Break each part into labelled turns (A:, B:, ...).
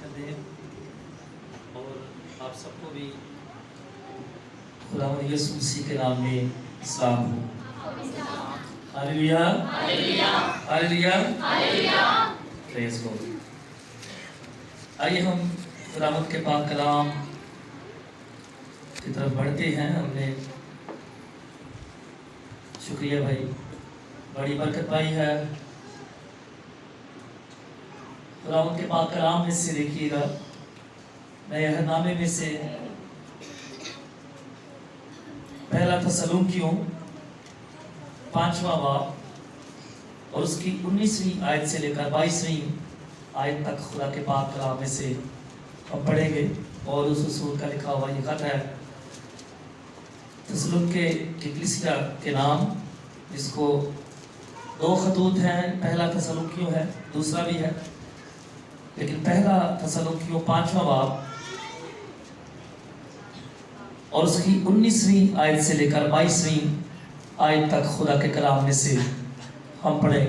A: برکت دے اور آپ سب کو بھی خداوند یسوع مسیح کے نام میں اسلام ہو۔ ہاللویا ہاللویا ہاللویا، پریز گاڈ۔ آئیے ہم خداوند کے پاک کلام کی طرف بڑھتے ہیں۔ ہم نے شکریہ بھائی، بڑی برکت پائی ہے۔ خداوند کے پاک کلام میں سے دیکھیے گا، نئے عہد نامے میں سے پہلا تسلونکیوں 5واں باب اور اس کی 19ویں آیت سے لے کر 22ویں آیت تک خدا کے پاک کلام میں سے ہم پڑھیں گے۔ اور اس رسول کا لکھا ہوا یہ خط ہے تسلونکے کی کلیسیا کے نام، جس کو 2 خطوط ہیں، پہلا تسلونکیوں ہے، دوسرا بھی ہے، لیکن پہلا تسلونکیوں 5واں باب اور اس کی 19ویں آیت سے لے کر 22ویں آیت تک خدا کے کلام میں سے ہم پڑھیں۔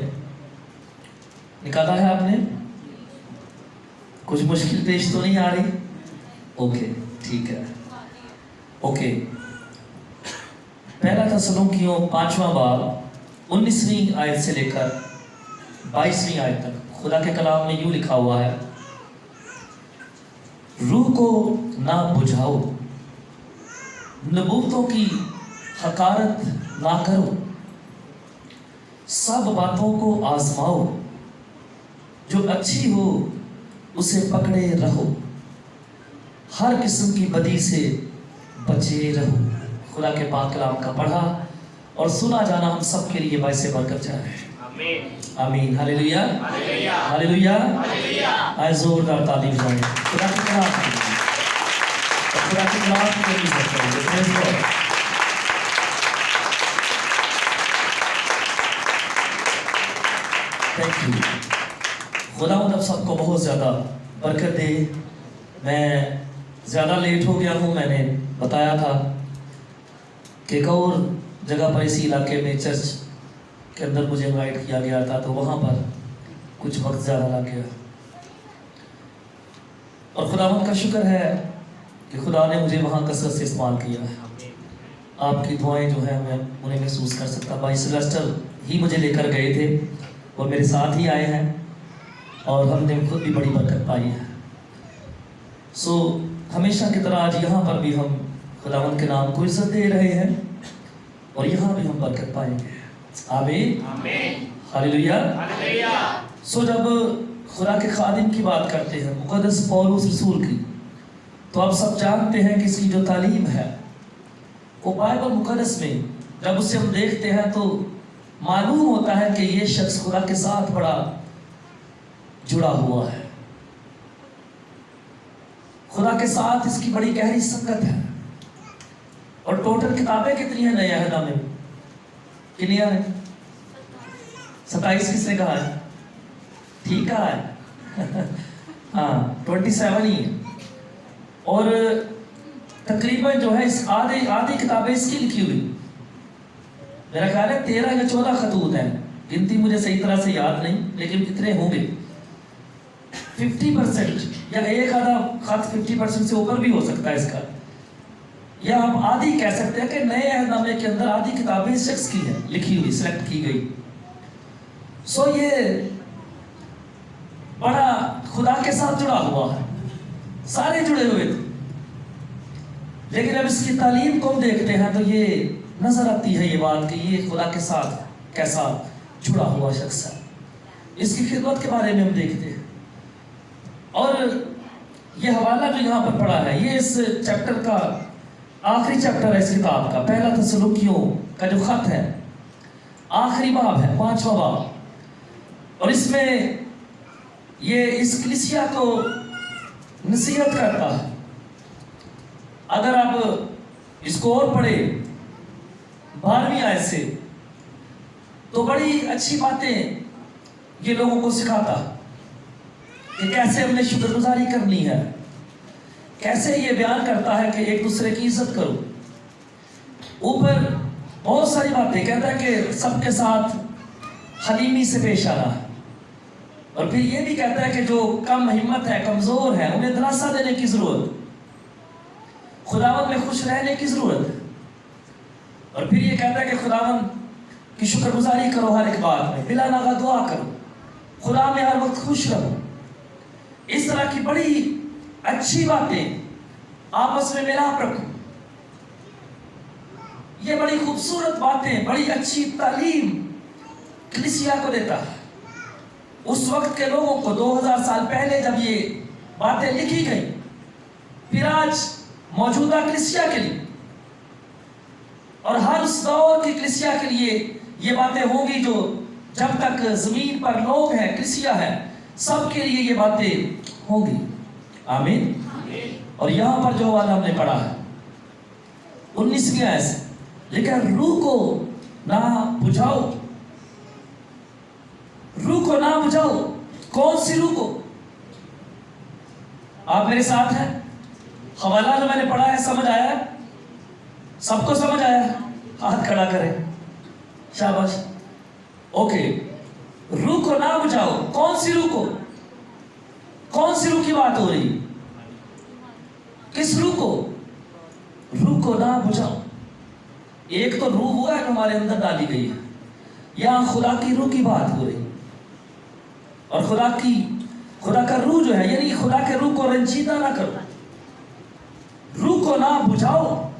A: نکالا ہے آپ نے؟ کچھ مشکل پیش تو نہیں آ رہی؟ اوکے ٹھیک ہے، اوکے۔ پہلا تسلونکیوں 5واں باب 19ویں آیت سے لے کر 22ویں آیت تک خدا کے کلام میں یوں لکھا ہوا ہے: روح کو نہ بجھاؤ، نبوتوں کی حقارت نہ کرو، سب باتوں کو آزماؤ، جو اچھی ہو اسے پکڑے رہو، ہر قسم کی بدی سے بچے رہو۔ خدا کے پاک کلام کا پڑھا اور سنا جانا ہم سب کے لیے باعث برکت جائے۔ آمین آمین، ہاللویا ہاللویا ہاللویا۔ آئے زوردار تعلیم دیں خدا کے کلام کی، اور خدا کے کلام کو بھی کریں۔ Thank you. خداوند اب سب کو بہت زیادہ برکت دے۔ میں زیادہ لیٹ ہو گیا ہوں، میں نے بتایا تھا کہ ایک اور جگہ پر اسی علاقے میں چرچ کے اندر مجھے انوائٹ کیا گیا تھا، تو وہاں پر کچھ وقت زیادہ لگ گیا، اور خداوند کا شکر ہے کہ خدا نے مجھے وہاں کثرت سے استعمال کیا ہے۔ آپ کی دعائیں جو ہیں میں انہیں محسوس کر سکتا۔ بھائی سیلسٹر ہی مجھے لے کر گئے تھے اور میرے ساتھ ہی آئے ہیں، اور ہم نے خود بھی بڑی برکت پائی ہے۔ سو ہمیشہ کی طرح آج یہاں پر بھی ہم خداوند کے نام کو عزت دے رہے ہیں، اور یہاں بھی ہم برکت پائیں گے۔ آمین ہاللویا ہاللویا۔ سو جب خدا کے خادم کی بات کرتے ہیں، مقدس پولس رسول کی، تو آپ سب جانتے ہیں کہ اس کی جو تعلیم ہے وہ بائبل مقدس میں جب اسے ہم دیکھتے ہیں تو معلوم ہوتا ہے کہ یہ شخص خدا کے ساتھ بڑا جڑا ہوا ہے، خدا کے ساتھ اس کی بڑی گہری سنگت ہے۔ اور ٹوٹل کتابیں کتنی ہیں نئے عہد میں؟ کتنی ہیں؟ 27 کس نے کہا ہے؟ ٹھیک کہا ہے؟ ہاں 27 ہی ہے، اور تقریباً جو ہے اس آدھی کتابیں اس کی لکھی ہوئی، میرا خیال ہے 13 یا 14 خطوط ہیں، گنتی مجھے صحیح طرح سے یاد نہیں، لیکن کتنے ہوں گے 50% یا ایک آدھا خط 50% سے اوپر بھی ہو سکتا ہے اس کا، یا آپ آدھی کہہ سکتے ہیں کہ نئے عہد نامے کے اندر آدھی کتابیں اس شخص کی ہیں، لکھی ہوئی، سلیکٹ کی گئی۔ سو یہ بڑا خدا کے ساتھ جڑا ہوا ہے، سارے جڑے ہوئے تھے، لیکن اب اس کی تعلیم کو ہم دیکھتے ہیں تو یہ نظر آتی ہے یہ بات کہ یہ خدا کے ساتھ کیسا جڑا ہوا شخص ہے۔ اس کی خدمت کے بارے میں ہم دیکھتے ہیں، اور یہ حوالہ جو یہاں پر پڑا ہے یہ اس چیپٹر کا آخری چیپٹر ہے، اس کتاب کا پہلا تسلونکیوں کا جو خط ہے، آخری باب ہے، 5واں باب، اور اس میں یہ اس کلیسیا کو نصیحت کرتا ہے۔ اگر آپ اس کو اور پڑھے 12ویں آیت سے تو بڑی اچھی باتیں یہ لوگوں کو سکھاتا کہ کیسے ہم نے شکر گزاری کرنی ہے، کیسے یہ بیان کرتا ہے کہ ایک دوسرے کی عزت کرو۔ اوپر بہت ساری باتیں کہتا ہے کہ سب کے ساتھ حلیمی سے پیش آنا ہے، اور پھر یہ بھی کہتا ہے کہ جو کم ہمت ہے، کمزور ہے، انہیں دلاسا دینے کی ضرورت، خداوند میں خوش رہنے کی ضرورت ہے۔ اور پھر یہ کہتا ہے کہ خداوند کی شکر گزاری کرو ہر ایک بات میں، بلا ناغہ دعا کرو، خدا میں ہر وقت خوش رہو۔ اس طرح کی بڑی اچھی باتیں آپس میں ملاپ رکھو۔ یہ بڑی خوبصورت باتیں، بڑی اچھی تعلیم کلیسیا کو دیتا ہے۔ اس وقت کے لوگوں کو 2000 سال پہلے جب یہ باتیں لکھی گئی، پھر آج موجودہ کلیسیا کے لیے اور ہر اس دور کی کلیسیا کے لیے یہ باتیں ہوں گی، جو جب تک زمین پر لوگ ہیں، کلیسیا ہے، سب کے لیے یہ باتیں ہوں گی۔ آمین۔ اور یہاں پر جو حوالہ ہم نے پڑھا ہے 19ویں آیت سے، لیکن روح کو نہ بجھاؤ، روح کو نہ بجھاؤ۔ کون سی روح کو؟ آپ میرے ساتھ ہیں؟ حوالہ جو میں نے پڑھا ہے سمجھ آیا ہے؟ سب کو سمجھ آیا ہے؟ ہاتھ کھڑا کریں، شاباش۔ اوکے، روح کو نہ بجھاؤ۔ کون سی روح کو؟ کون سی روح کی بات ہو رہی؟ کس روح کو؟ روح کو نہ بجھاؤ۔ ایک تو روح ہوا ہے جو ہمارے اندر ڈالی گئی ہے، یہاں خدا کی روح کی بات ہو رہی، اور خدا کا روح جو ہے، یعنی خدا کے روح کو رنجیدہ نہ کرو، روح کو نہ بجھاؤ۔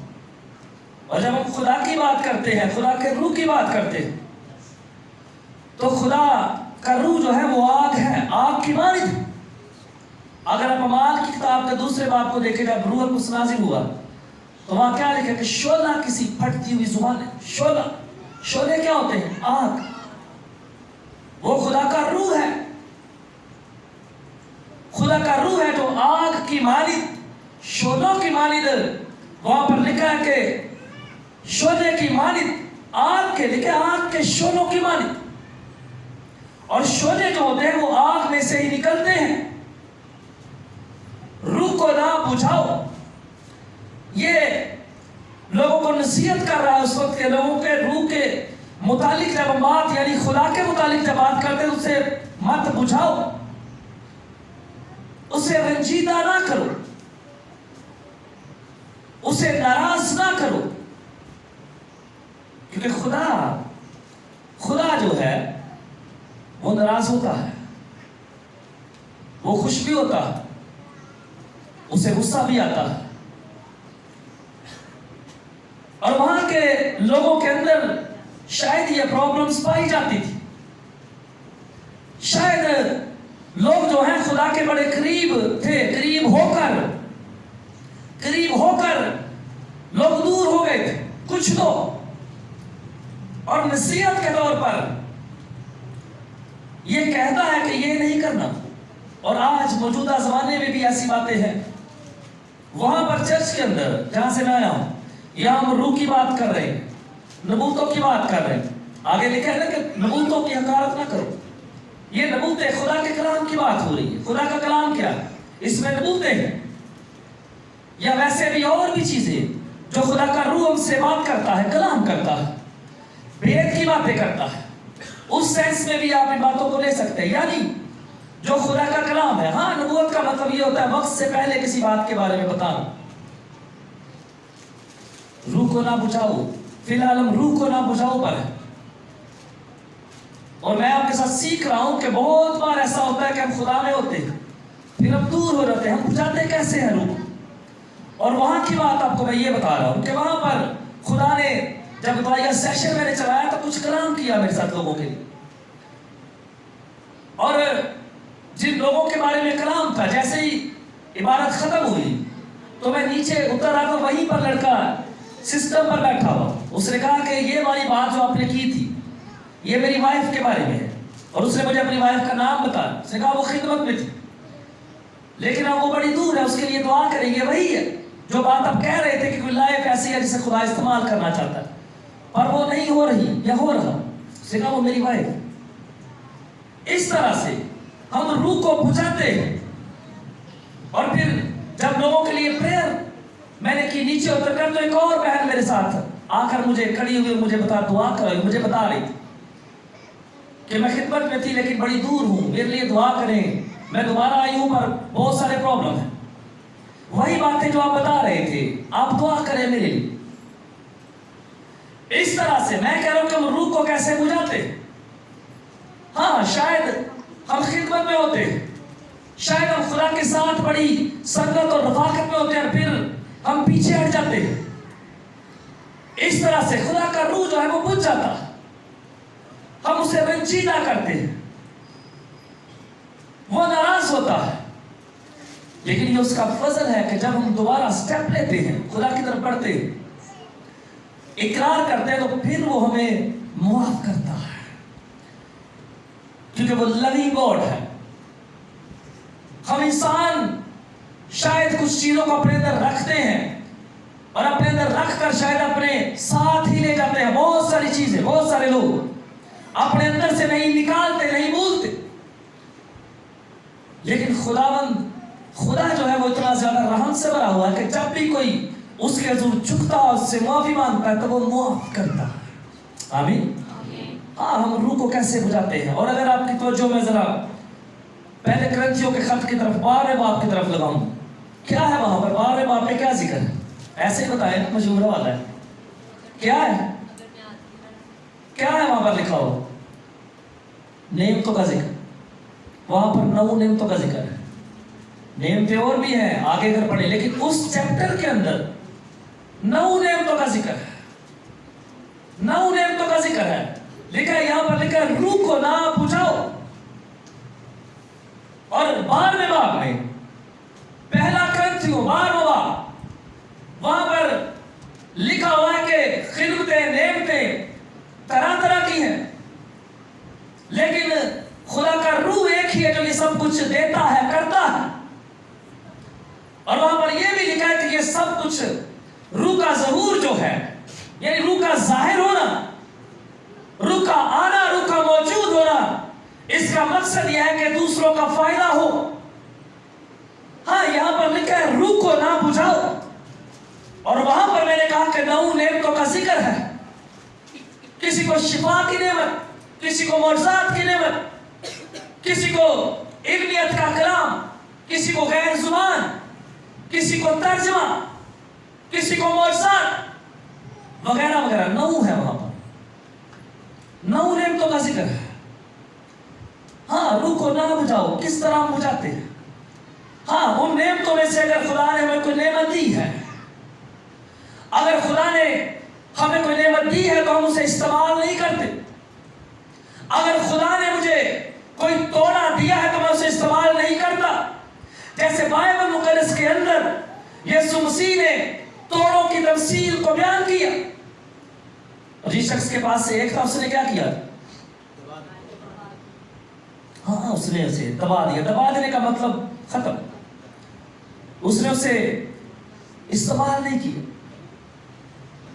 A: اور جب ہم خدا کی بات کرتے ہیں، خدا کے روح کی بات کرتے ہیں، تو خدا کا روح جو ہے وہ آگ ہے، آگ کی مانند۔ اگر آپ اعمال کی کتاب کے دوسرے باب کو دیکھیں، جب روح القدس نازل ہوا تو وہاں کیا لکھا کہ شعلہ کسی پھٹتی ہوئی زبان ہے۔ شعلے کیا ہوتے ہیں؟ آگ۔ وہ خدا کا روح ہے، خدا کا روح ہے جو آگ کی مانند، شعلوں کی مانند۔ وہاں پر لکھا ہے کہ شعلے کی مانند، آگ کے لکھے، آگ کے شعلوں کی مانند۔ اور شعلے جو ہوتے ہیں وہ آگ میں سے ہی نکلتے ہیں۔ روح کو نہ بجھاؤ، یہ لوگوں کو نصیحت کر رہا ہے اس وقت کے لوگوں کے روح کے متعلق۔ جب ہم بات یعنی خدا کے متعلق جب بات کرتے ہیں، اسے مت بجھاؤ، اسے رنجیدہ نہ کرو، اسے ناراض نہ کرو، کیونکہ خدا جو ہے وہ ناراض ہوتا ہے، وہ خوش بھی ہوتا ہے، اسے غصہ بھی آتا ہے۔ اور وہاں کے لوگوں کے اندر شاید یہ پرابلمز پائی جاتی تھی۔ شاید لوگ جو ہیں خدا کے بڑے قریب تھے، قریب ہو کر لوگ دور ہو گئے تھے کچھ لوگ، اور نصیحت کے طور پر یہ کہتا ہے کہ یہ نہیں کرنا۔ اور آج موجودہ زمانے میں بھی ایسی باتیں ہیں۔ وہاں پر چرچ کے اندر جہاں سے میں آیا ہوں، یہاں ہم روح کی بات کر رہے ہیں، نبوتوں کی بات کر رہے ہیں۔ آگے لکھا ہے نا کہ نبوتوں کی حقارت نہ کرو۔ یہ نبوتیں خدا کے کلام کی بات ہو رہی ہے۔ خدا کا کلام کیا ہے؟ اس میں نبوتیں ہیں، یا ویسے بھی اور بھی چیزیں جو خدا کا روح ہم سے بات کرتا ہے، کلام کرتا ہے، بھید کی باتیں کرتا ہے۔ اس سینس میں بھی آپ ان باتوں کو لے سکتے ہیں، یعنی جو خدا کا کلام ہے۔ ہاں، نبوت کا مطلب یہ ہوتا ہے وقت سے پہلے کسی بات کے بارے میں بتانا۔ روح کو نہ بجھاؤ، فی الحال ہم روح کو نہ بجھاؤ پر ہے۔ اور میں آپ کے ساتھ سیکھ رہا ہوں کہ بہت بار ایسا ہوتا ہے کہ ہم خدا میں ہوتے ہیں، پھر ہم دور ہو جاتے ہیں، ہم بجھاتے کیسے ہیں روح؟ اور وہاں کی بات آپ کو میں یہ بتا رہا ہوں کہ وہاں پر خدا نے جب دعائیہ سیشن میں نے چلایا تو کچھ کلام کیا میرے ساتھ لوگوں کے لیے، اور جن لوگوں کے بارے میں کلام تھا، جیسے ہی عبادت ختم ہوئی تو میں نیچے اتر آتا، وہیں پر لڑکا سسٹم پر بیٹھا ہوا، اس نے کہا کہ یہ والی بات جو آپ نے کی تھی یہ میری وائف کے بارے میں ہے، اور اس نے مجھے اپنی وائف کا نام بتایا۔ اس نے کہا وہ خدمت میں تھی، لیکن اب وہ بڑی دور ہے، اس کے لیے دعا کریں گے۔ وہی ہے جو بات آپ کہہ رہے تھے کہ کوئی لائف ایسی ہے جسے خدا استعمال کرنا چاہتا ہے، پر وہ نہیں ہو رہی یا ہو رہا۔ اس نے کہا وہ میری وائف۔ اس طرح سے ہم روح کو بجھاتے ہیں۔ اور پھر جب لوگوں کے لیے پریئر میں نے کی نیچے اتر کر، تو ایک اور بہن میرے ساتھ آ کر مجھے کھڑی ہوئی مجھے دعا کر رہی، مجھے بتا رہی تھی کہ میں خدمت میں تھی لیکن بڑی دور ہوں، میرے لیے دعا کریں، میں دوبارہ آئی ہوں پر بہت سارے پرابلم ہیں. وہی باتیں جو آپ بتا رہے تھے، آپ دعا کریں میرے لیے. اس طرح سے میں کہہ رہا ہوں کہ ہم روح کو کیسے بجھاتے. ہاں شاید ہم خدمت میں ہوتے، شاید ہم خدا کے ساتھ بڑی سنگت اور رفاقت میں ہوتے ہیں، پھر ہم پیچھے ہٹ جاتے ہیں. اس طرح سے خدا کا روح جو ہے وہ بجھ جاتا، ہم اسے رنجیدہ کرتے ہیں، وہ ناراض ہوتا ہے. لیکن یہ اس کا فضل ہے کہ جب ہم دوبارہ سٹیپ لیتے ہیں، خدا کی طرف بڑھتے ہیں، اقرار کرتے ہیں، تو پھر وہ ہمیں معاف کرتا ہے، کیونکہ وہ لونگ گاڈ ہے. ہم انسان شاید کچھ چیزوں کو اپنے اندر رکھتے ہیں اور اپنے اندر رکھ کر شاید اپنے ساتھ ہی لے جاتے ہیں. بہت ساری چیزیں، بہت سارے لوگ اپنے اندر سے نہیں نکالتے، نہیں بولتے. لیکن خدا جو ہے وہ اتنا زیادہ رحم سے بھرا ہوا ہے کہ جب بھی کوئی اس کے حضور جھکتا ہے، اس سے معافی مانگتا ہے، تو وہ معاف کرتا ہے. آمین. ہاں ہم روح کو کیسے بجھاتے ہیں. اور اگر آپ کی توجہ میں ذرا پہلے کرنتھیوں کے خط کی طرف 12 باب کی طرف لگاؤں، کیا ہے وہاں پر 12 باب میں کیا ذکر ہے؟ ایسے ہی بتائیں، مجبورہ والا ہے. کیا ہے وہاں پر لکھا ہو؟ نعمتوں کا ذکر. وہاں پر 9 نعمتوں کا ذکر ہے. نعمتیں اور بھی ہیں آگے اگر پڑھیں، لیکن اس چیپٹر کے اندر 9 نعمتوں کا ذکر ہے. 9 نعمتوں کا ذکر ہے. لکھا ہے یہاں پر، لکھا ہے روح کو نہ بجھاؤ. اور 12 باب میں پہلا کرنتھیوں 12 باب، وہاں پر لکھا ہوا ہے کہ خدمتیں، نعمتیں طرح طرح کی ہیں، لیکن خدا کا روح ایک ہی ہے جو یہ سب کچھ دیتا ہے، کرتا ہے. اور وہاں پر یہ بھی لکھا ہے کہ یہ سب کچھ روح کا ظہور جو ہے، یعنی روح کا ظاہر ہونا، روح کا آنا، روح کا موجود ہونا، اس کا مقصد یہ ہے کہ دوسروں کا فائدہ ہو. ہاں یہاں پر لکھا ہے روح کو نہ بجھاؤ. اور وہاں پر میں نے کہا کہ 9 نعمتوں کا ذکر ہے. کسی کو شفا کی نعمت، کسی کو معجزات کی نعمت، کسی کو ابنیت کا کلام، کسی کو غیر زبان، کسی کو ترجمہ، کسی کو معجزات وغیرہ وغیرہ. 9 ہے وہاں پر، 9 نعمتوں کا ذکر ہے. ہاں روح کو نہ بجھاؤ. کس طرح ہم بجھاتے ہیں؟ ہاں ان نعمتوں میں سے اگر خدا نے ہمیں کوئی نعمت دی ہے، اگر خدا نے ہمیں کوئی نعمت دی ہے تو ہم اسے استعمال نہیں کرتے. اگر خدا نے مجھے کوئی توڑا دیا ہے تو میں اسے استعمال نہیں کرتا. جیسے بائبل مقدس کے اندر یسوع مسیح نے توڑوں کی تفصیل کو بیان کیا. اور جس شخص کے پاس سے ایک تھا، اس نے کیا کیا؟ ہاں اس نے اسے دبا دیا. دبا دینے کا مطلب ختم. اس نے اسے استعمال نہیں کیا.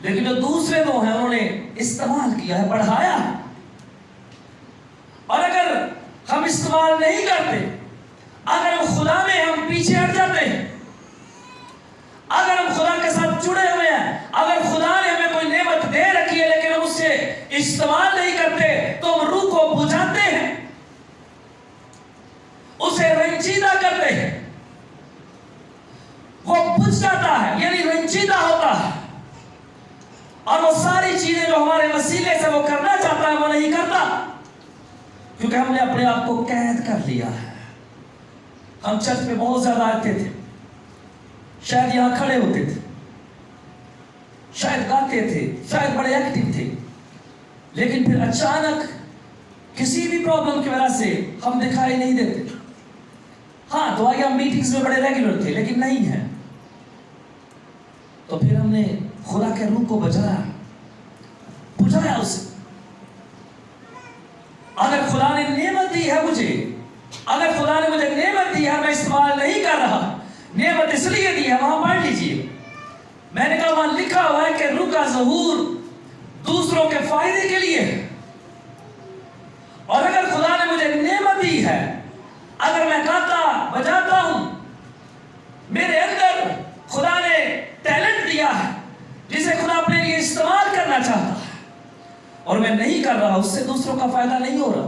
A: لیکن جو دوسرے 2 ہیں انہوں نے استعمال کیا ہے، بڑھایا ہے. اور اگر ہم استعمال نہیں کرتے، اگر ہم خدا میں ہم پیچھے ہٹ جاتے ہیں، اگر ہم خدا کے ساتھ جڑے ہوئے ہیں، اگر خدا نے ہمیں کوئی نعمت دے رکھی ہے لیکن ہم اس سے استعمال نہیں کرتے، تو ہم روح کو بجھاتے ہیں، اسے رنجیدہ کرتے ہیں. وہ بجھ جاتا ہے، یعنی رنجیدہ ہوتا ہے، اور وہ ساری چیزیں جو ہمارے وسیلے سے وہ کرنا چاہتا ہے وہ نہیں کرتا، کیونکہ ہم نے اپنے آپ کو قید کر لیا ہے. ہم چرچ میں بہت زیادہ آتے تھے، شاید یہاں کھڑے ہوتے تھے، شاید گاتے تھے، شاید بڑے ایکٹیو تھے، لیکن پھر اچانک کسی بھی پرابلم کی وجہ سے ہم دکھائی نہیں دیتے. ہاں دعائیہ میٹنگز میں بڑے ریگولر تھے، لیکن نہیں ہے. تو پھر ہم نے خدا کے روح کو بجھایا اسے. اگر خدا نے نعمت دی ہے مجھے، اگر خدا نے مجھے نعمت دی ہے، میں استعمال نہیں کر رہا. نعمت اس لیے دی ہے، وہاں پڑھ لیجئے. میں نے کہا وہاں لکھا ہوا ہے کہ روح کا ظہور دوسروں کے فائدے کے لیے ہے. اور اگر خدا نے مجھے نعمت دی ہے، اگر میں گاتا بجاتا ہوں، میرے اندر خدا نے ٹیلنٹ دیا ہے جسے خدا اپنے لیے استعمال کرنا چاہتا ہے، اور میں نہیں کر رہا، اس سے دوسروں کا فائدہ نہیں ہو رہا.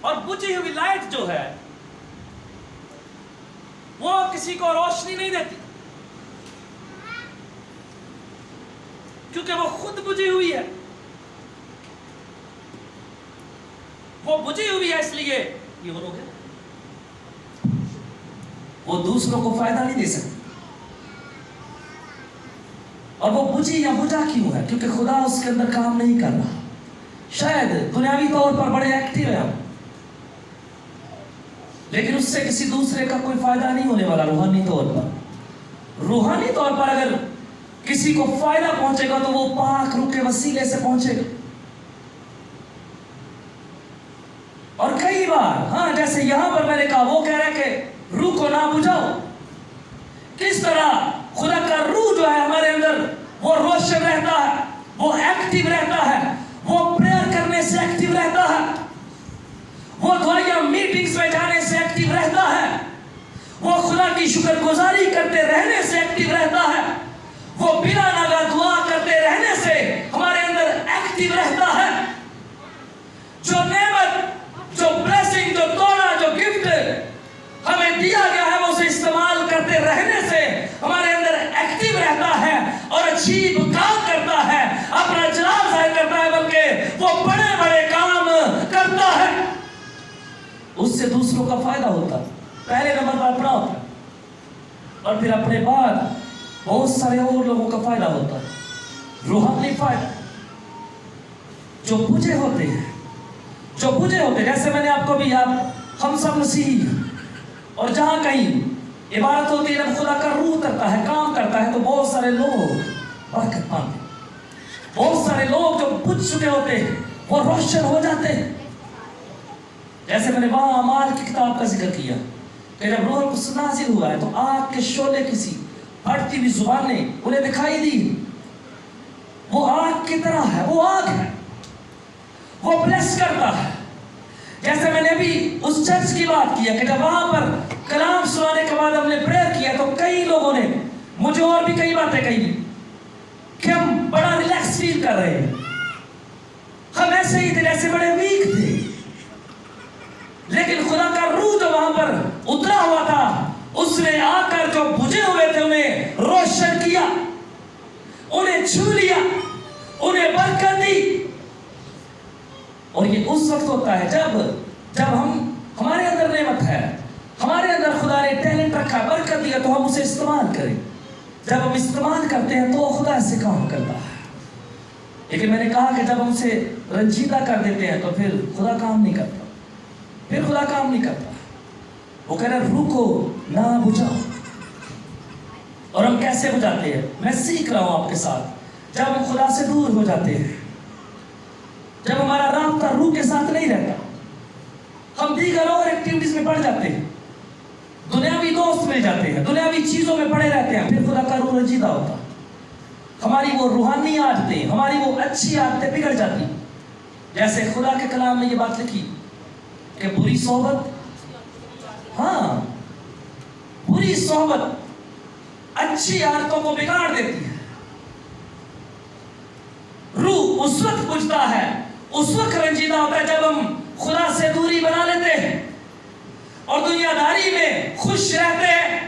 A: اور بجھی ہوئی لائٹ جو ہے وہ کسی کو روشنی نہیں دیتی، کیونکہ وہ خود بجھی ہوئی ہے. وہ بجھی ہوئی ہے اس لیے یہ ہو گیا، وہ دوسروں کو فائدہ نہیں دے سکتی. اور وہ بجھی یا بجھا کیوں ہے؟ کیونکہ خدا اس کے اندر کام نہیں کر رہا. شاید دنیاوی طور پر بڑے ایکٹیو ہیں ہم، لیکن اس سے کسی دوسرے کا کوئی فائدہ نہیں ہونے والا. روحانی طور پر، روحانی طور پر اگر کسی کو فائدہ پہنچے گا تو وہ پاک روح کے وسیلے سے پہنچے گا. اور کئی بار ہاں جیسے یہاں پر میں نے کہا، وہ کہہ رہے کہ روح کو نہ بجھاؤ. کس طرح خدا کا روح جو ہے ہمارے اندر وہ روشن رہتا ہے، وہ ایکٹیو رہتا ہے، وہ پریئر کرنے سے ایکٹیو رہتا ہے، وہ دعائیہ میٹنگز میں جانے سے ایکٹیو رہتا ہے، وہ خدا کی شکر گزاری کرتے رہنے سے ایکٹیو رہتا ہے، وہ بلا ناگا دعا کرتے رہنے سے ہمارے اندر ایکٹیو رہتا ہے. جو نعمت، جو بلیسنگ، جو توڑا، جو گفٹ ہمیں دیا گیا ہے، وہ اسے استعمال کرتے رہنے سے ہمارے اندر ایکٹیو رہتا ہے اور عجیب کام کرتا ہے، اپنا جلال ظاہر کرتا ہے، بلکہ وہ بڑے بڑے کام کرتا ہے. اس سے دوسروں کا فائدہ ہوتا ہے. پہلے نمبر پر اپنا ہوتا ہے، اور پھر اپنے بعد بہت سارے اور لوگوں کا فائدہ ہوتا ہے. روحانی فائدہ جو بجھے ہوتے ہیں، جو بجھے ہوتے ہیں. جیسے میں نے آپ کو بھی، ہم سب مسیحی ہیں، اور جہاں کہیں عبادت ہوتی ہے، جب خدا کا روح اترتا ہے، کام کرتا ہے، تو بہت سارے لوگ برکت پاتے ہیں. بہت سارے لوگ جو بجھ چکے ہوتے ہیں وہ روشن ہو جاتے ہیں. جیسے میں نے وہاں اعمال کی کتاب کا ذکر کیا کہ جب روح القدس نازل ہوا ہے تو آگ کے شعلے کسی بڑھتی ہوئی زبانیں انہیں دکھائی دی. وہ آگ کی طرح ہے، وہ آگ ہے، وہ بلیس کرتا ہے. جیسے میں نے ابھی اس چرچ کی بات کیا کہ جب وہاں پر کلام سنانے کے بعد ہم نے پریئر کیا تو کئی لوگوں نے مجھے اور بھی کئی باتیں کہی کہ ہم بڑا ریلیکس فیل کر رہے ہیں. ہم ایسے ہی تھے جیسے بڑے ویک تھے، لیکن خدا کا روح جو وہاں پر اترا ہوا تھا، اس نے آ کر جو بجھے ہوئے تھے انہیں روشن کیا، انہیں چھو لیا، انہیں برکت دی. اور یہ اس وقت ہوتا ہے جب ہمارے اندر نعمت ہے، ہمارے اندر خدا نے ٹیلنٹ رکھا، برکت دیا، تو ہم اسے استعمال کریں. جب ہم استعمال کرتے ہیں تو خدا سے کام کرتا ہے. لیکن میں نے کہا کہ جب ہم اسے رنجیدہ کر دیتے ہیں تو پھر خدا کام نہیں کرتا. پھر خدا کام نہیں کرتا. وہ کہہ رہا روح کو نہ بجھاؤ. اور ہم کیسے بجھاتے ہیں؟ میں سیکھ رہا ہوں آپ کے ساتھ. جب ہم خدا سے دور ہو جاتے ہیں، جب ہمارا رابطہ روح کے ساتھ نہیں رہتا، ہم دیگر اور ایکٹیویٹیز میں پڑ جاتے ہیں، دنیاوی دوست مل جاتے ہیں، دنیاوی چیزوں میں پڑے رہتے ہیں، پھر خدا کا روح رنجیدہ ہوتا. ہماری وہ روحانی عادتیں، ہماری وہ اچھی عادتیں بگڑ جاتی. جیسے خدا کے کلام میں یہ بات لکھی کہ بری صحبت، ہاں بری صحبت اچھی عادتوں کو بگاڑ دیتی ہے. روح اس وقت بجھتا ہے، اس وقت رنجیدہ ہوتا ہے جب ہم خدا سے دوری بنا لیتے ہیں اور دنیا داری میں خوش رہتے ہیں.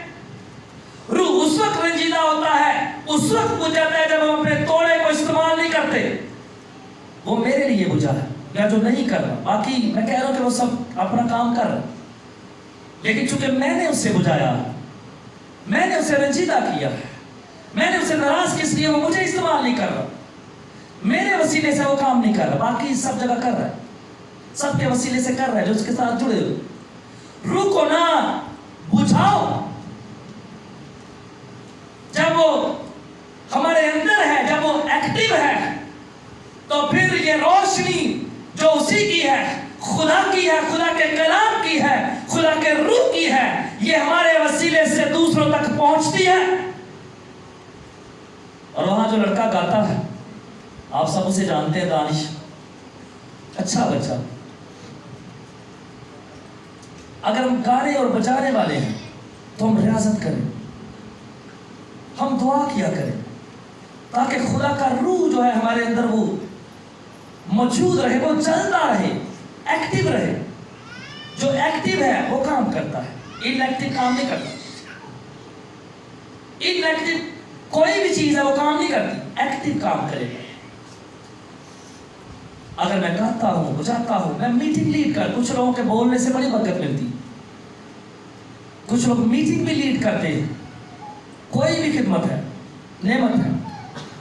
A: روح اس وقت رنجیدہ ہوتا ہے، اس وقت بجھ جاتا ہے جب ہم اپنے توڑے کو استعمال نہیں کرتے. وہ میرے لیے بجھا ہے یا جو نہیں کر رہا. باقی میں کہہ رہا ہوں کہ وہ سب اپنا کام کر رہا، لیکن چونکہ میں نے اسے بجھایا، میں نے اسے رنجیدہ کیا، میں نے اسے ناراض کیا، اس لیے وہ مجھے استعمال نہیں کر رہا. میرے وسیلے سے وہ کام نہیں کر رہا. باقی سب جگہ کر رہا ہے، سب کے وسیلے سے کر رہا ہے جو اس کے ساتھ جڑے ہوئے. روح کو نہ بجھاؤ. جب وہ ہمارے اندر ہے، جب وہ ایکٹیو ہے، تو پھر یہ روشنی جو اسی کی ہے، خدا کی ہے، خدا کے کلام کی ہے، خدا کے روح کی ہے، یہ ہمارے وسیلے سے دوسروں تک پہنچتی ہے. اور وہاں جو لڑکا گاتا ہے، آپ سب اسے جانتے ہیں، دانش، اچھا بچہ. اگر ہم گانے اور بجانے والے ہیں تو ہم ریاضت کریں، ہم دعا کیا کریں تاکہ خدا کا روح جو ہے ہمارے اندر وہ موجود رہے، وہ چلتا رہے، ایکٹیو رہے. جو ایکٹیو ہے وہ کام کرتا ہے, ان ایکٹیو کام نہیں کرتا. ان ایکٹیو کوئی بھی چیز ہے وہ کام نہیں کرتی, ایکٹیو کام کرے گا. اگر میں گاتا ہوں, بجاتا ہوں, میں میٹنگ لیڈ کر, کچھ لوگوں کے بولنے سے بڑی برکت ملتی. کچھ لوگ میٹنگ بھی لیڈ کرتے ہیں. کوئی بھی خدمت ہے, نعمت ہے,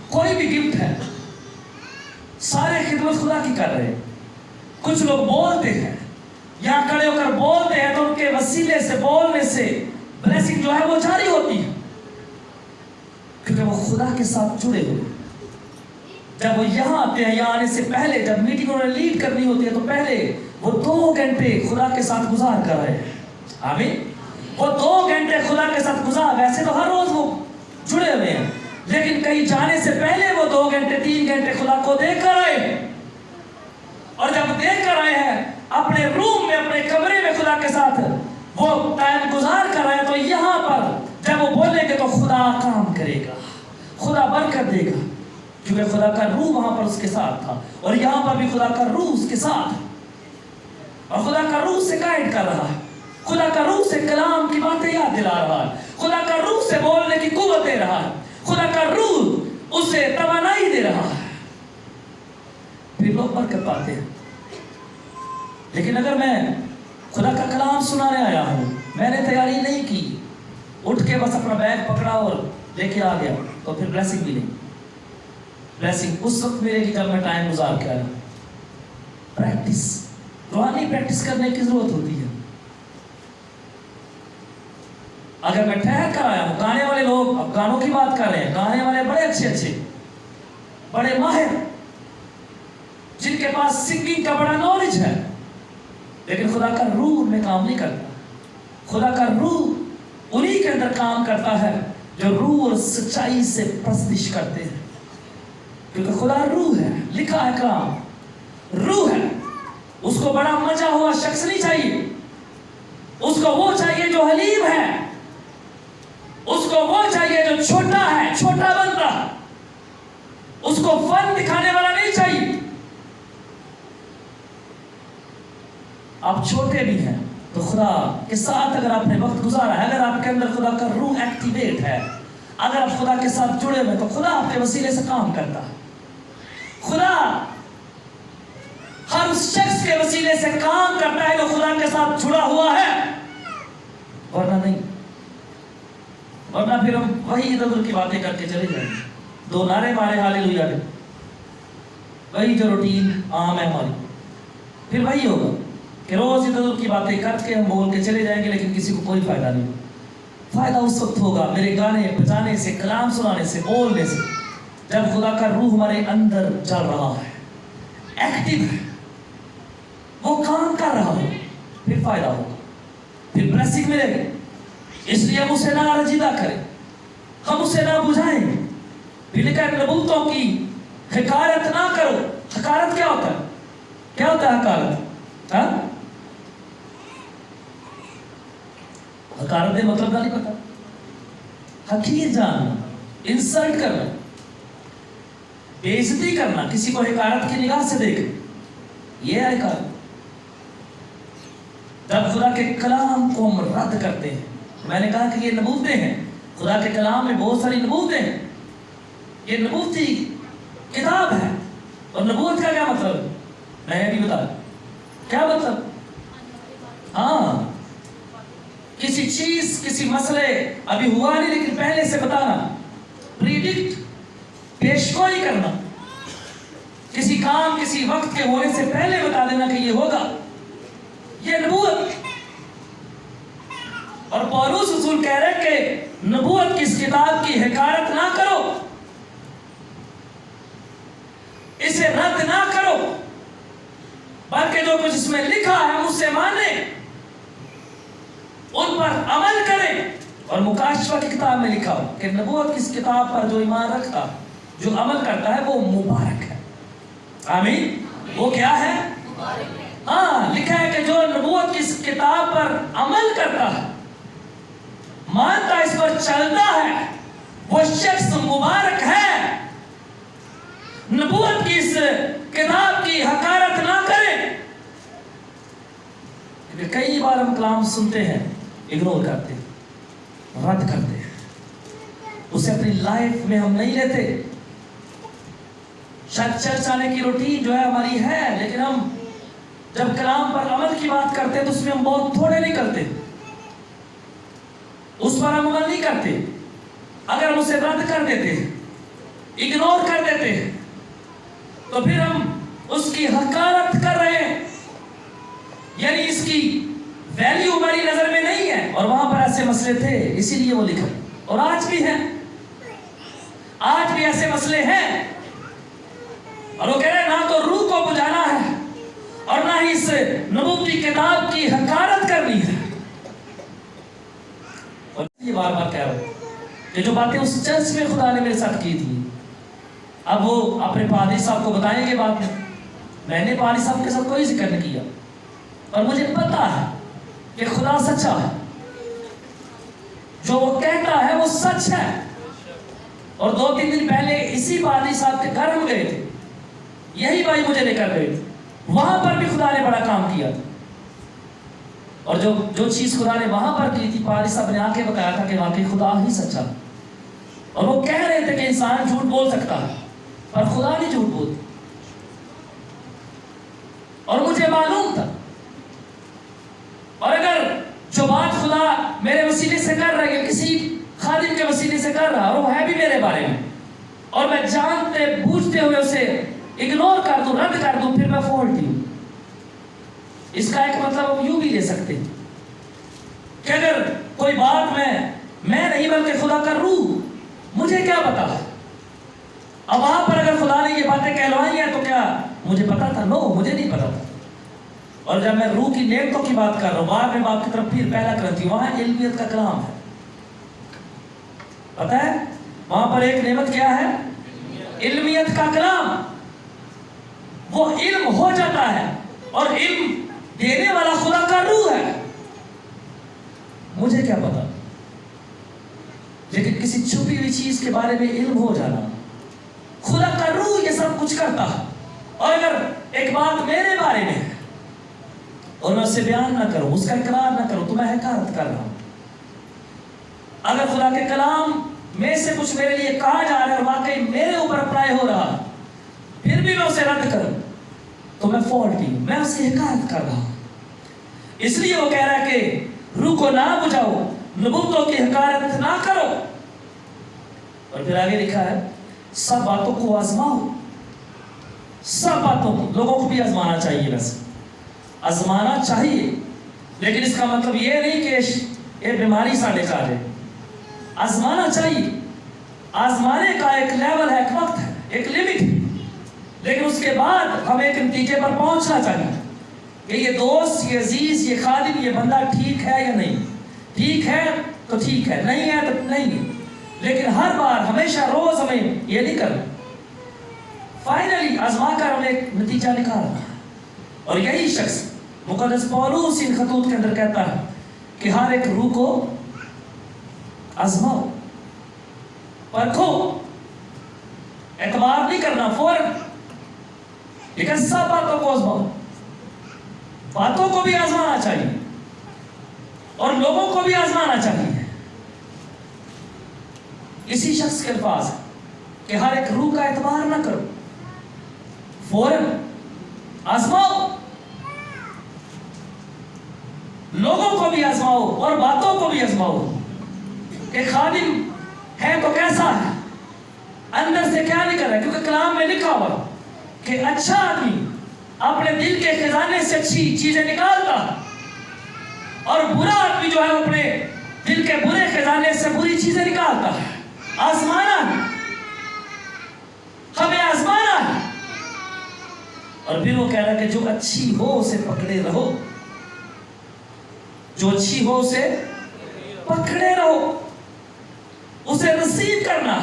A: کوئی بھی گفٹ ہے, سارے خدمت خدا کی کر رہے ہیں. کچھ لوگ بولتے ہیں, یہاں کھڑے ہو کر بولتے ہیں تو ان کے وسیلے سے, بولنے سے بلیسنگ جو ہے وہ جاری ہوتی ہے, کیونکہ وہ خدا کے ساتھ جڑے ہوئے. جب وہ یہاں آتے ہیں, یہاں آنے سے پہلے جب میٹنگ انہیں لیڈ کرنی ہوتی ہے تو پہلے وہ 2 گھنٹے خدا کے ساتھ گزار کر رہے ہیں. آمین. وہ 2 گھنٹے خدا کے ساتھ گزار, ویسے تو ہر روز وہ جڑے ہوئے ہیں, لیکن کہیں جانے سے پہلے وہ 2 گھنٹے 3 گھنٹے خدا کو دیکھ کر آئے ہیں. اور جب دیکھ کر آئے ہیں اپنے روم میں, اپنے کمرے میں خدا کے ساتھ وہ ٹائم گزار کر آئے, تو یہاں پر جب وہ بولیں گے تو خدا کام کرے گا, خدا برکت دے گا, کیونکہ خدا کا روح وہاں پر اس کے ساتھ تھا. اور یہاں پر بھی خدا کا روح اس کے ساتھ, اور خدا کا روح سے گائیڈ کر رہا ہے. خدا کا روح سے کلام کی باتیں یاد دلا رہا ہے. خدا کا روح سے بولنے کی قوت دے رہا ہے. خدا کا روح اسے توانائی دے رہا ہے. پھر لوگ برکت پاتے ہیں. لیکن اگر میں خدا کا کلام سنانے آیا ہوں, میں نے تیاری نہیں کی, اٹھ کے بس اپنا بیگ پکڑا اور لے کے آ گیا, تو پھر بلیسنگ بھی نہیں. بلیسنگ اس وقت ملے گی جب میں ٹائم گزار کے آیا. پریکٹس, روحانی پریکٹس کرنے کی ضرورت ہوتی ہے. اگر میں ٹھہر کر آیا ہوں, گانے والے لوگ اب گانوں کی بات کر رہے ہیں, گانے والے بڑے اچھے, بڑے ماہر, جن کے پاس سنگنگ کا بڑا نالج ہے, لیکن خدا کا روح میں کام نہیں کرتا. خدا کا روح انہی کے اندر کام کرتا ہے جو روح اور سچائی سے پرستش کرتے ہیں, کیونکہ خدا روح ہے. لکھا ہے کلام روح ہے. اس کو بڑا مزہ ہوا شخص نہیں چاہیے, اس کو وہ چاہیے جو حلیم ہے, اس کو وہ چاہیے جو چھوٹا ہے, چھوٹا بنتا, اس کو فن دکھانے والا نہیں چاہیے. آپ چھوٹے بھی ہیں تو خدا کے ساتھ اگر آپ نے وقت گزارا ہے, اگر آپ کے اندر خدا کا روح ایکٹیویٹ ہے, اگر آپ خدا کے ساتھ جڑے ہوئے, تو خدا آپ کے وسیلے سے کام کرتا ہے. خدا ہر اس شخص کے وسیلے سے کام کرتا ہے جو خدا کے ساتھ جڑا ہوا ہے, ورنہ نہیں. ورنہ پھر ہم وہی ادھر ادھر کی باتیں کر کے چلے جائیں گے, 2 نعرے مارے ہاللیلویا کے, وہی جو روٹین عام ہے ہماری, پھر وہی ہوگا کہ روز ادھر ادھر کی باتیں کر کے ہم بول کے چلے جائیں گے, لیکن کسی کو کوئی فائدہ نہیں. فائدہ اس وقت ہوگا میرے گانے بجانے سے, کلام سنانے سے, بولنے سے, جب خدا کا روح ہمارے اندر چل رہا ہے, ایکٹیو ہے, وہ کام کر رہا ہو, پھر فائدہ ہوگا, پھر بلیسنگ ملے گی. اس لیے ہم اسے نہ رجیدہ کریں, ہم اسے نہ بجھائیں. پھر لکھا ہے نبوتوں کی حکارت نہ کرو. حکارت کیا ہوتا ہے؟ کیا ہوتا ہے حکارت؟ ہاں, حکارت دے مطلب نہیں پتا. حقیر جاننا, انسلٹ کرنا, بے عزتی کرنا, کسی کو حکارت کی نگاہ سے دیکھنا, یہ ہے حکارت. جب خدا کے کلام کو ہم رد کرتے ہیں, میں نے کہا کہ یہ نبوتیں ہیں, خدا کے کلام میں بہت ساری نبوتیں ہیں, یہ نبوتی کتاب ہے. اور نبوت کا کیا مطلب ہے؟ میں نے بھی بتا کیا مطلب. ہاں, کسی چیز, کسی مسئلے ابھی ہوا نہیں لیکن پہلے سے بتانا, پریڈکٹ, پیشگوئی کرنا, کسی کام کسی وقت کے ہونے سے پہلے بتا دینا کہ یہ ہوگا, یہ نبوت. اور پولس رسول کہہ رہے کہ نبوت کی اس کتاب کی حکارت نہ کرو, اسے رد نہ کرو, بلکہ جو کچھ اس میں لکھا ہے ہم اسے مانیں, ان پر عمل کریں. اور مکاشفہ کی کتاب میں لکھا ہو کہ نبوت کی اس کتاب پر جو ایمان رکھتا, جو عمل کرتا ہے, وہ مبارک ہے. آمین. وہ کیا ہے؟ ہاں, لکھا ہے کہ جو نبوت کی اس کتاب پر عمل کرتا ہے, مانتا اس پر چلتا ہے, وہ شخص مبارک ہے. نبوت کی اس کتاب کی حقارت نہ کریں, کہ کئی بار ہم کلام سنتے ہیں، اگنور کرتے، رد کرتے ہیں، اسے اپنی لائف میں ہم نہیں لیتے. شاید چرچ آنے کی روٹین جو ہے ہماری ہے، لیکن ہم جب کلام پر عمل کی بات کرتے ہیں تو اس میں ہم بہت تھوڑے نہیں کرتے، اس پر ہم عمل نہیں کرتے. اگر ہم اسے رد کر دیتے ہیں، اگنور کر دیتے ہیں، تو پھر ہم اس کی حقارت کر رہے ہیں، یعنی اس کی ویلیو ہماری نظر میں نہیں ہے. اور وہاں پر ایسے مسئلے تھے، اسی لیے وہ لکھا، اور آج بھی ہیں، آج بھی ایسے مسئلے ہیں. اور وہ کہہ رہے ہیں نہ تو روح کو بجانا ہے اور نہ ہی اس نبوتی کتاب کی حقارت کرنی ہے. اور یہ بار بار کہہ رہا ہوں کہ جو باتیں اس چرچ میں خدا نے میرے ساتھ کی تھی، اب وہ اپنے پادری صاحب کو بتائیں گے بات میں نے پادری صاحب کے ساتھ کوئی ذکر نہیں کیا. اور مجھے پتا ہے کہ خدا سچا ہے، جو وہ کہتا ہے وہ سچ ہے. اور 2-3 دن پہلے اسی پادری صاحب کے گھر ہم گئے تھے، یہی بھائی مجھے لے کر گئے تھے، وہاں پر بھی خدا نے بڑا کام کیا تھا. اور جو چیز خدا نے وہاں پر کی تھی، پادری صاحب نے آ کے بتایا تھا کہ واقعی خدا ہی سچا. اور وہ کہہ رہے تھے کہ انسان جھوٹ بول سکتا ہے پر خدا نہیں جھوٹ بولتا. اور مجھے معلوم تھا، اور اگر جو بات خدا میرے وسیلے سے کر رہا ہے، کسی خادم کے وسیلے سے کر رہا، اور وہ ہے بھی میرے بارے میں، اور میں جانتے بوجھتے ہوئے اسے اگنور کر دوں، رد کر دوں، پھر میں فالٹی ہوں. اس کا ایک مطلب ہم یوں بھی لے سکتے ہیں کہ اگر کوئی بات میں نہیں بلکہ خدا کا روح، مجھے کیا پتا. اب وہاں پر اگر خدا نے یہ باتیں کہلوائی ہیں تو کیا مجھے پتا تھا؟ نو، مجھے نہیں پتا تھا. اور جب میں روح کی نعمتوں کی بات کر رہا ہوں، بعد میں باپ کی طرف پھر پہلا کرتی ہوں، وہاں علمیت کا کلام ہے. پتہ ہے وہاں پر ایک نعمت کیا ہے؟ علمیت کا کلام. وہ علم ہو جاتا ہے، اور علم دینے والا خدا کا روح ہے. مجھے کیا پتا، لیکن کسی چھپی ہوئی چیز کے بارے میں علم ہو جانا، خدا کا روح یہ سب کچھ کرتا ہے. اور اگر ایک بات میرے بارے میں ہے اور میں اسے بیان نہ کروں، اس کا اقرار نہ کروں، تو میں حقارت کر رہا ہوں. اگر خدا کے کلام میں سے کچھ میرے لیے کہا جا رہا ہے اور واقعی میرے اوپر اپلائی ہو رہا، پھر بھی میں اسے رد کروں تو میں فالٹی ہوں، میں اس کی حقارت کر رہا ہوں. اس لیے وہ کہہ رہا ہے کہ روح کو نہ بجھاؤ، نبوتوں کی حقارت نہ کرو. اور پھر آگے لکھا ہے سب باتوں کو آزماؤ. سب باتوں کو، لوگوں کو بھی آزمانا چاہیے، ویسے آزمانا چاہیے، لیکن اس کا مطلب یہ نہیں کہ یہ بیماری ساڑھے کا ہے. آزمانا چاہیے. آزمانے کا ایک لیول ہے، ایک وقت ہے، ایک لمٹ ہے، لیکن اس کے بعد ہم ایک نتیجے پر پہنچنا چاہیے کہ یہ دوست، یہ عزیز، یہ خادم، یہ بندہ ٹھیک ہے یا نہیں. ٹھیک ہے تو ٹھیک ہے، نہیں ہے تو نہیں ہے. لیکن ہر بار، ہمیشہ، روز ہمیں یہ نہیں کرنا. فائنلی آزما کر ہم ایک نتیجہ نکالنا. اور یہی شخص مقدس پولس ان خطوط کے اندر کہتا ہے کہ ہر ایک روح کو آزماؤ، پرکھو، اعتبار نہیں کرنا فوراً، لیکن سب باتوں کو آزماؤ. باتوں کو بھی آزمانا چاہیے اور لوگوں کو بھی آزمانا چاہیے. اسی شخص کے الفاظ کہ ہر ایک روح کا اعتبار نہ کرو، فوراً آزماؤ، لوگوں کو بھی آزماؤ اور باتوں کو بھی آزماؤ کہ خادم ہے تو کیسا ہے، اندر سے کیا نکل رہا ہے. کیونکہ کلام میں لکھا ہوا کہ اچھا آدمی اپنے دل کے خزانے سے اچھی چیزیں نکالتا، اور برا آدمی جو ہے اپنے دل کے برے خزانے سے بری چیزیں نکالتا ہے. آزمانا ہے، ہمیں آزمانا ہے. اور پھر وہ کہہ رہا ہے کہ جو اچھی ہو اسے پکڑے رہو، جو اچھی ہو اسے پکڑے رہو. اسے ریسیو کرنا،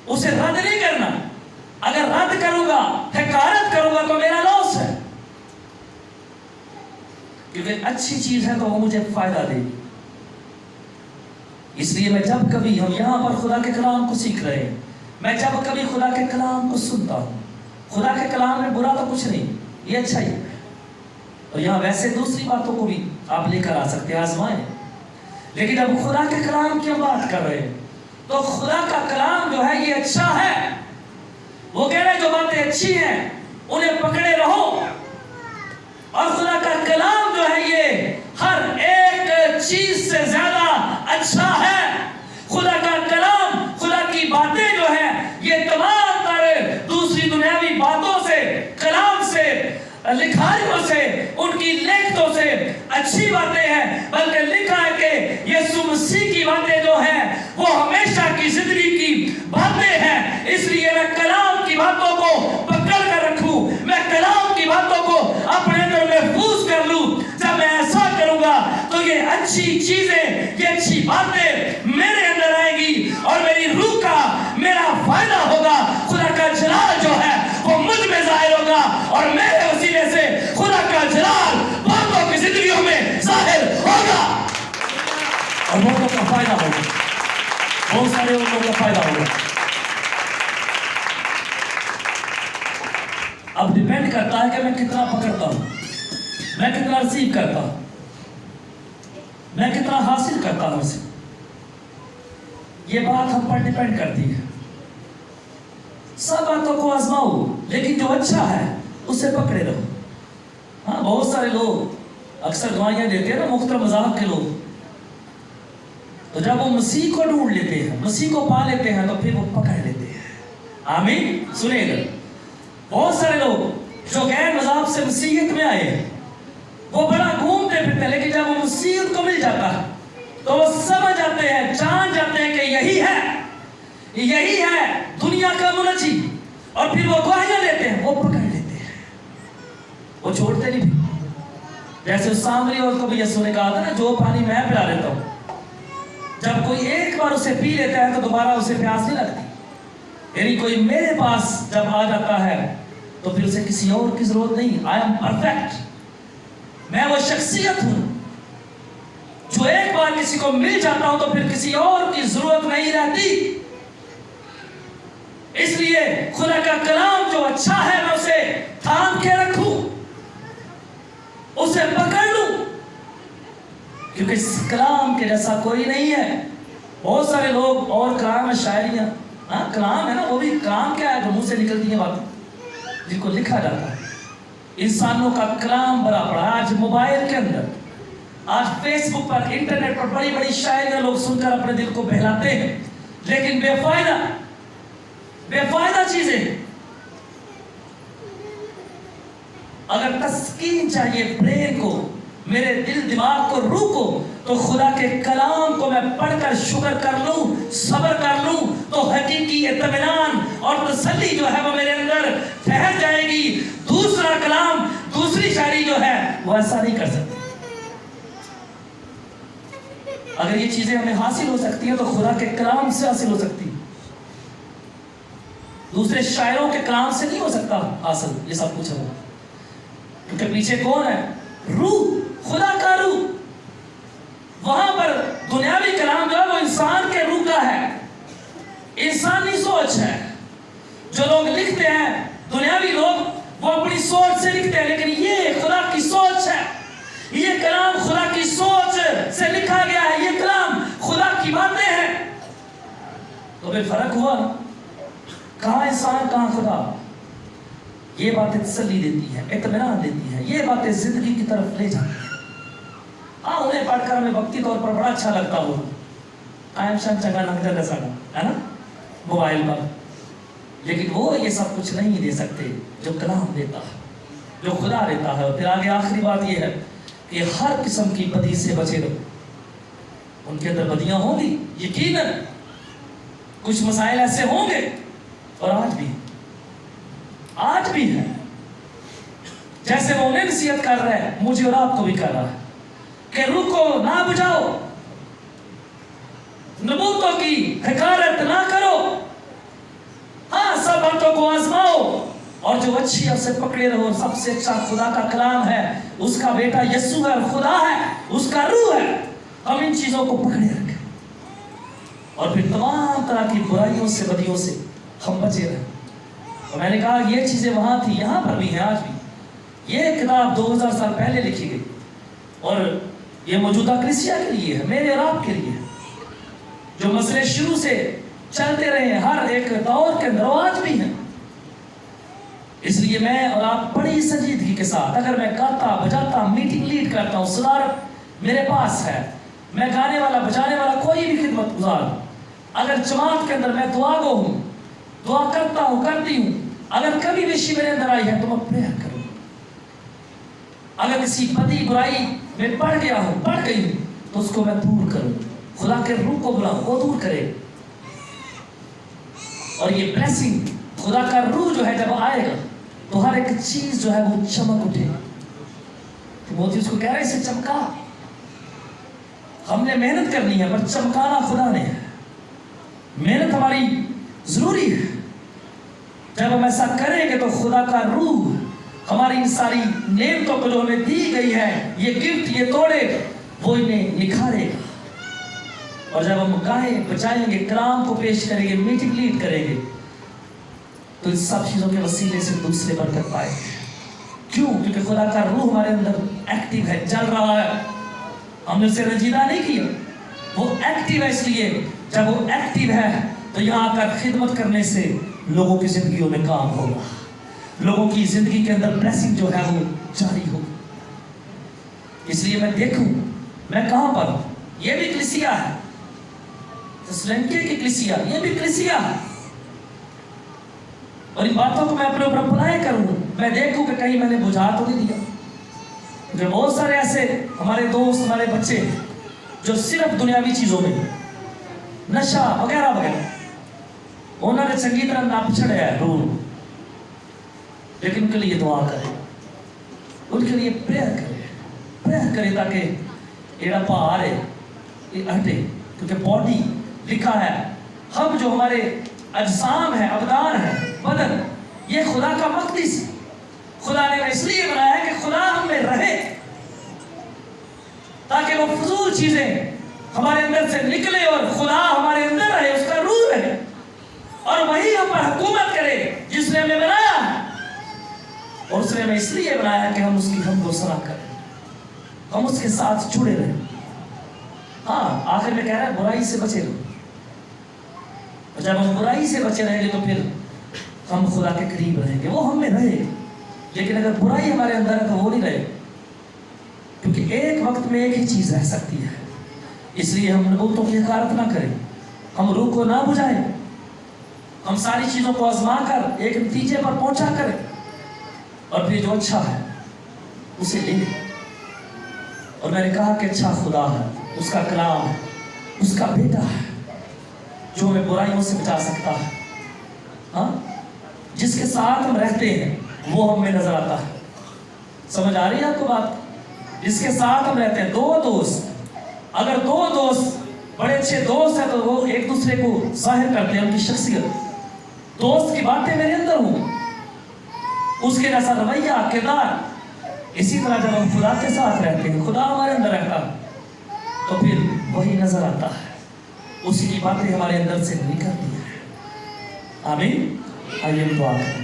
A: اسے رد نہیں کرنا. اگر رد کروں گا، حقارت کروں گا تو میرا لاس ہے، کیونکہ اچھی چیز ہے تو وہ مجھے فائدہ دے گی. اس لیے میں جب کبھی ہم یہاں پر خدا کے کلام کو سیکھ رہے ہیں، میں جب کبھی خدا کے کلام کو سنتا ہوں، خدا کے کلام میں برا تو کچھ نہیں، یہ اچھا ہی ہے. اور یہاں ویسے دوسری باتوں کو بھی آپ لے کر آ سکتے ہیں، آزمائیں، لیکن اب خدا کے کلام کی ہم بات کر رہے ہیں تو خدا کا کلام جو ہے یہ اچھا ہے. وہ کہہ رہے ہیں جو باتیں اچھی ہیں انہیں پکڑے رہو، اور خدا کا کلام جو ہے یہ ہر ایک چیز سے زیادہ اچھا ہے. خدا کا کلام، خدا کی باتیں جو ہیں یہ تمام تر دوسری دنیاوی باتوں سے، کلام سے، لکھائیوں سے، ان کی لکھتوں سے اچھی باتیں ہیں، بلکہ لکھا ہے کہ یسوع مسیح کی باتیں جو ہیں وہ ہمیشہ کی زندگی کی باتیں ہیں. اس لیے میں کلام کی باتوں کو پکڑ کر رکھوں، میں کلام کی باتوں کو اپنے اندر محفوظ کر لوں. جب میں ایسا کروں گا تو یہ اچھی چیزیں، یہ اچھی باتیں میرے اندر آئیں گی اور میری روح کا میرا فائدہ ہوگا. خدا کا جلال جو ہے وہ مجھ میں ظاہر ہوگا اور میرے وسیلے سے خدا کا جلال باتوں کی زندگیوں میں ظاہر ہوگا اور بہتوں کا فائدہ ہوگا، بہت سارے لوگوں کا فائدہ ہوگا. اب ڈیپینڈ کرتا ہے کہ میں کتنا پکڑتا ہوں، میں کتنا ریسیو کرتا ہوں، میں کتنا حاصل کرتا ہوں اسے. یہ بات ہم پر ڈیپینڈ کرتی ہے. سب باتوں کو آزماؤ لیکن جو اچھا ہے اسے پکڑے رہو. ہاں بہت سارے لوگ اکثر دعائیاں دیتے ہیں نا مختلف مذاہب کے لوگ، تو جب وہ مسیح کو ڈھونڈ لیتے ہیں، مسیح کو پا لیتے ہیں تو پھر وہ پکڑ لیتے ہیں. آمین. سنیں گا بہت سارے لوگ جو غیر مذہب سے مسیحیت میں آئے وہ بڑا گھومتے پھرتے، لیکن جب وہ مسیحیت کو مل جاتا ہے تو وہ سمجھ جاتے ہیں، جان جاتے ہیں کہ یہی ہے دنیا کا منجی، اور پھر وہ گواہیاں لیتے ہیں، وہ پکڑ لیتے ہیں، وہ چھوڑتے نہیں. جیسے اس سامری عورت کو بھی یسوع نے کہا تھا نا جو پانی میں پلا لیتا ہوں، جب کوئی ایک بار اسے پی لیتا ہے تو دوبارہ اسے پیاس نہیں لگتی. یعنی کوئی میرے پاس جب آ جاتا ہے تو پھر اسے کسی اور کی ضرورت نہیں. آئی ایم پرفیکٹ، میں وہ شخصیت ہوں جو ایک بار کسی کو مل جاتا ہوں تو پھر کسی اور کی ضرورت نہیں رہتی. اس لیے خدا کا کلام جو اچھا ہے میں اسے تھام کے رکھوں، اسے پکڑ لوں، کیونکہ اس کلام کے جیسا کوئی نہیں ہے. بہت سارے لوگ اور کلام ہے، شاعریاں، ہاں کلام ہے نا، وہ بھی کلام کیا ہے جو منہ سے نکلتی ہیں باتیں جن کو لکھا جاتا ہے. انسانوں کا کلام بھرا پڑا. آج موبائل کے اندر، آج فیس بک پر، انٹرنیٹ پر بڑی بڑی شاعریاں لوگ سن کر اپنے دل کو بہلاتے ہیں، لیکن بے فائدہ چیزیں. اگر تسکین چاہیے برین کو، میرے دل دماغ کو، روح کو، تو خدا کے کلام کو میں پڑھ کر شکر کر لوں، صبر کر لوں تو حقیقی اطمینان اور تسلی جو ہے وہ میرے اندر ٹھہر جائے گی. دوسرا کلام، دوسری شاعری جو ہے وہ ایسا نہیں کر سکتی. اگر یہ چیزیں ہمیں حاصل ہو سکتی ہیں تو خدا کے کلام سے حاصل ہو سکتی، دوسرے شاعروں کے کلام سے نہیں ہو سکتا حاصل. یہ سب کچھ ہے کیونکہ پیچھے کون ہے؟ روح، خدا کا روح. وہاں پر دنیاوی کلام جو ہے وہ انسان کے روح کا ہے، انسانی سوچ ہے. جو لوگ لکھتے ہیں دنیاوی لوگ وہ اپنی سوچ سے لکھتے ہیں، لیکن یہ خدا کی سوچ ہے. یہ کلام خدا کی سوچ سے لکھا گیا ہے، یہ کلام خدا کی باتیں ہیں. تو پھر فرق ہوا نا، کہاں انسان کہاں خدا. یہ باتیں تسلی دیتی ہیں، اطمینان دیتی ہیں، یہ باتیں زندگی کی طرف لے جاتی ہیں. ہاں انہیں پڑھ کر ہمیں وقتی طور پر بڑا اچھا لگتا ہو، قائم شان چنگا نگا جیسا ہے نا موبائل پر، لیکن وہ یہ سب کچھ نہیں دے سکتے جو کلام دیتا ہے، جو خدا دیتا ہے. اور پھر آگے آخری بات یہ ہے کہ ہر قسم کی بدی سے بچے رہو. ان کے اندر بدیاں ہوں گی یقیناً، کچھ مسائل ایسے ہوں گے، اور آج بھی ہے. جیسے وہ انہیں نصیحت کر رہے ہیں، مجھے اور آپ کو بھی کر رہا ہے کہ روح کو نہ بجھاؤ، نبوتوں کی حقارت نہ کرو. ہاں سب باتوں کو آزماؤ اور جو اچھی ہے اسے پکڑے رہو. سب سے اچھا خدا کا کلام ہے، اس کا بیٹا یسوع ہے، خدا ہے، اس کا روح ہے. ہم ان چیزوں کو پکڑے رکھیں اور پھر تمام طرح کی برائیوں سے، بدیوں سے ہم بچے رہیں. اور میں نے کہا یہ چیزیں وہاں تھی، یہاں پر بھی ہیں آج بھی. یہ کتاب 2000 سال پہلے لکھی گئی اور یہ موجودہ کلیسیا کے لیے ہے، میرے اور آپ کے لیے ہے، جو مسئلے شروع سے چلتے رہے ہیں ہر ایک دور کے اندر، آج بھی ہیں۔ اس لیے میں اور آپ بڑی سنجیدگی کے ساتھ، اگر میں گاتا بجاتا میٹنگ لیڈ کرتا ہوں، صدارت میرے پاس ہے، میں گانے والا بجانے والا کوئی بھی خدمت گزار، اگر جماعت کے اندر میں دعا گو ہوں، دعا کرتا ہوں، کرتی ہوں، اگر کبھی بھی میرے اندر آئی ہے تو میں پریئر کروں، اگر کسی بدی برائی میں پڑ گیا ہوں، پڑ گئی ہوں، تو اس کو میں دور کروں، خدا کے روح کو بلاؤں، وہ دور کرے۔ اور یہ بلیسنگ، خدا کا روح جو ہے جب آئے گا تو ہر ایک چیز جو ہے وہ چمک اٹھے۔ تو موتی اس کو کہہ رہے اسے چمکا، ہم نے محنت کرنی ہے پر چمکانا خدا نے ہے، محنت ہماری ضروری ہے۔ جب ہم ایسا کریں گے تو خدا کا روح ہماری ان ساری نعمتوں کو جو ہمیں دی گئی ہے، یہ گفٹ، یہ توڑے، وہ انہیں نکھارے گا۔ اور جب ہم گائیں بچائیں گے، کلام کو پیش کریں گے، میٹنگ لیڈ کریں گے، تو ان سب چیزوں کے وسیلے سے دوسرے برکت پائیں گے۔ کیوں؟ کیونکہ خدا کا روح ہمارے اندر ایکٹیو ہے، جل رہا ہے، ہم نے اسے رنجیدہ نہیں کیا، وہ ایکٹیو ہے۔ اس لیے جب وہ ایکٹیو ہے تو یہاں آ کر خدمت کرنے سے لوگوں کی زندگیوں میں کام ہوگا، لوگوں کی زندگی کے اندر بلیسنگ جو ہے وہ جاری ہوگی۔ اس لیے میں دیکھوں میں کہاں پر ہوں، یہ بھی کلیسیا ہے، تسلنکے کی کلیسیا، یہ بھی کلیسیا ہے، اور ان باتوں کو میں اپنے اوپر اپلائی کروں، میں دیکھوں کہ کہیں میں نے بجھا تو نہیں دیا۔ جو بہت سارے ایسے ہمارے دوست، ہمارے بچے جو صرف دنیاوی چیزوں میں، نشہ وغیرہ وغیرہ، انہوں نے چنگی طرح ناپ چھڑیا ہے رول، لیکن ان کے لیے دعا کریں، ان کے لیے پریئر کریں تاکہ یہ پہاڑ ہے یہ ہٹے، کیونکہ باڈی لکھا ہے، ہم جو ہمارے اجسام ہیں، ابدان ہیں، بدن، یہ خدا کا مقدس، خدا نے اس لیے بنایا ہے کہ خدا ہم میں رہے، تاکہ وہ فضول چیزیں ہمارے اندر سے نکلے اور خدا ہمارے اندر رہے، اس کا روح رہے، اور وہی ہم پر حکومت کرے جس نے ہمیں بنایا ہے۔ اور اس نے ہمیں اس لیے بنایا ہے کہ ہم اس کی حمد و ثنا کریں، ہم اس کے ساتھ جڑے رہیں۔ ہاں، آخر میں کہہ رہا ہے برائی سے بچے رہو، اور جب ہم برائی سے بچے رہیں گے تو پھر ہم خدا کے قریب رہیں گے، وہ ہم میں رہے۔ لیکن اگر برائی ہمارے اندر ہے تو وہ نہیں رہے، کیونکہ ایک وقت میں ایک ہی چیز رہ سکتی ہے۔ اس لیے ہم نبوتوں کی حقارت نہ کریں، ہم روح کو نہ بجھائیں، ہم ساری چیزوں کو آزما کر ایک نتیجے پر پہنچا کریں، اور پھر جو اچھا ہے اسے لے لیں۔ اور میں نے کہا کہ اچھا خدا ہے، اس کا کلام، اس کا بیٹا ہے جو ہمیں برائیوں سے بچا سکتا ہے، ہاں، جس کے ساتھ ہم رہتے ہیں وہ ہم میں نظر آتا ہے۔ سمجھ آ رہی ہے آپ کو بات؟ جس کے ساتھ ہم رہتے ہیں، دو دوست، اگر دو دوست بڑے اچھے دوست ہیں تو وہ ایک دوسرے کو ظاہر کرتے ہیں ان کی شخصیت، دوست کی باتیں میرے اندر ہوں، اس کے جیسا رویہ، کردار۔ اسی طرح جب ہم خدا کے ساتھ رہتے ہیں، خدا ہمارے اندر رہتا ہے، تو پھر وہی نظر آتا ہے، اسی کی باتیں ہمارے اندر سے نکلتی ہیں۔ آمین۔ آئیے ہم دعا کریں،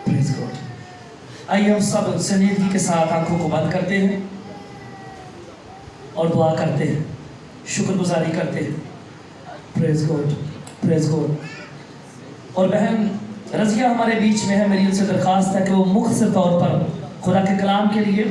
A: پلیز گاڈ۔ آئیے ہم سب سنجیدگی کے ساتھ آنکھوں کو بند کرتے ہیں اور دعا کرتے ہیں، شکر گزاری کرتے ہیں۔ پریز گاڈ، پریز گاڈ۔ اور بہن رضیہ ہمارے بیچ میں ہے، میری ان سے درخواست ہے کہ وہ مختصر طور پر خدا کے کلام کے لیے